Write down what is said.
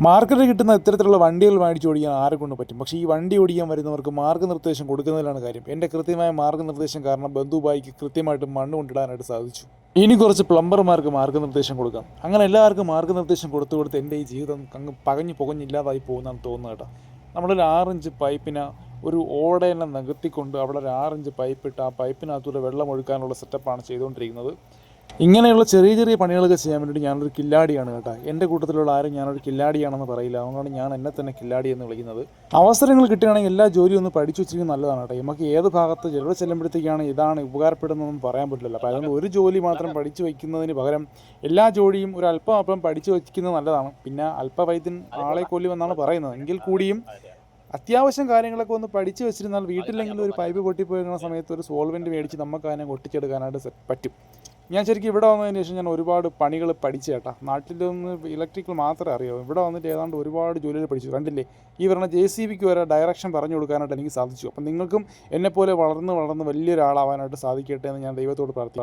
മാർക്കറ്റിൽ കിട്ടുന്ന ഇത്തരത്തിലുള്ള വണ്ടികൾ മേടിച്ച് ഓടിക്കാൻ ആരെക്കൊണ്ട് പറ്റും. പക്ഷേ ഈ വണ്ടി ഓടിക്കാൻ വരുന്നവർക്ക് മാർഗ്ഗനിർദ്ദേശം കൊടുക്കുന്നതിലാണ് കാര്യം. എൻ്റെ കൃത്യമായ മാർഗ്ഗനിർദ്ദേശം കാരണം ബന്ധുബായിക്ക് കൃത്യമായിട്ട് മണ്ണ് കൊണ്ടിടാനായിട്ട് സാധിച്ചു. ഇനി കുറച്ച് പ്ലംബർമാർക്ക് മാർഗ്ഗനിർദ്ദേശം കൊടുക്കാം. അങ്ങനെ എല്ലാവർക്കും മാർഗ്ഗനിർദ്ദേശം കൊടുത്ത് എൻ്റെ ഈ ജീവിതം അങ്ങ് പകഞ്ഞ് പുകഞ്ഞില്ലാതായി പോകുന്നതാണ് തോന്നുന്നത് കേട്ടോ. നമ്മളൊരു 6 ഇഞ്ച് പൈപ്പിന് ഒരു ഓടയെല്ലാം നികത്തിക്കൊണ്ട് അവിടെ ഒരു 6 ഇഞ്ച് പൈപ്പിട്ട് ആ പൈപ്പിനകത്തൂടെ വെള്ളം ഒഴുക്കാനുള്ള സെറ്റപ്പാണ് ചെയ്തുകൊണ്ടിരിക്കുന്നത്. ഇങ്ങനെയുള്ള ചെറിയ ചെറിയ പണികളൊക്കെ ചെയ്യാൻ വേണ്ടിയിട്ട് ഞാനൊരു കില്ലാടിയാണ് കേട്ടോ. എൻ്റെ കൂട്ടത്തിലുള്ള ആരും ഞാനൊരു കില്ലാടിയാണെന്ന് പറയില്ല. അതുകൊണ്ടാണ് ഞാൻ എന്നെ തന്നെ കില്ലാടി എന്ന് വിളിക്കുന്നത്. അവസരങ്ങൾ കിട്ടുകയാണെങ്കിൽ എല്ലാ ജോലിയും ഒന്ന് പഠിച്ചു വെച്ചിരിക്കുന്നത് നല്ലതാണ് കേട്ടോ. നമുക്ക് ഏത് ഭാഗത്ത് ചിലവ് ചെല്ലുമ്പോഴത്തേക്കാണ് ഇതാണ് ഉപകാരപ്പെടുന്നതെന്ന് പറയാൻ പറ്റില്ല. അപ്പോൾ അതുകൊണ്ട് ഒരു ജോലി മാത്രം പഠിച്ചു വയ്ക്കുന്നതിന് പകരം എല്ലാ ജോലിയും ഒരു അല്പം പഠിച്ചു വയ്ക്കുന്നത് നല്ലതാണ്. പിന്നെ അല്പവൈദ്യൻ ആളെ കൊല്ലുമെന്നാണ് പറയുന്നത്. എങ്കിൽ കൂടിയും അത്യാവശ്യം കാര്യങ്ങളൊക്കെ ഒന്ന് പഠിച്ചു വെച്ചിരുന്നാൽ വീട്ടിലെങ്കിലും ഒരു പൈപ്പ് പൊട്ടിപ്പോയിരുന്ന സമയത്ത് ഒരു സോൾവെൻറ്റ് മേടിച്ച് നമുക്ക് അതിനെ ഒട്ടിച്ചെടുക്കാനായിട്ട് പറ്റും. ഞാൻ ശരിക്കും ഇവിടെ വന്നതിന് ശേഷം ഞാൻ ഒരുപാട് പണികൾ പഠിച്ചു കേട്ടോ. നാട്ടിലൊന്ന് ഇലക്ട്രിക്കൽ മാത്രമേ അറിയാവൂ. ഇവിടെ വന്നിട്ട് ഏതാണ്ട് ഒരുപാട് ജോലികൾ പഠിച്ചു. കണ്ടില്ലേ, ഈ പറഞ്ഞ JCBക്ക് വരെ ഡയറക്ഷൻ പറഞ്ഞു കൊടുക്കാനായിട്ട് എനിക്ക് സാധിച്ചു. അപ്പം നിങ്ങൾക്കും എന്നെപ്പോലെ വളർന്ന് വലിയൊരാളാവാനായിട്ട് സാധിക്കട്ടെ എന്ന് ഞാൻ ദൈവത്തോട് പ്രാർത്ഥിക്കുന്നു.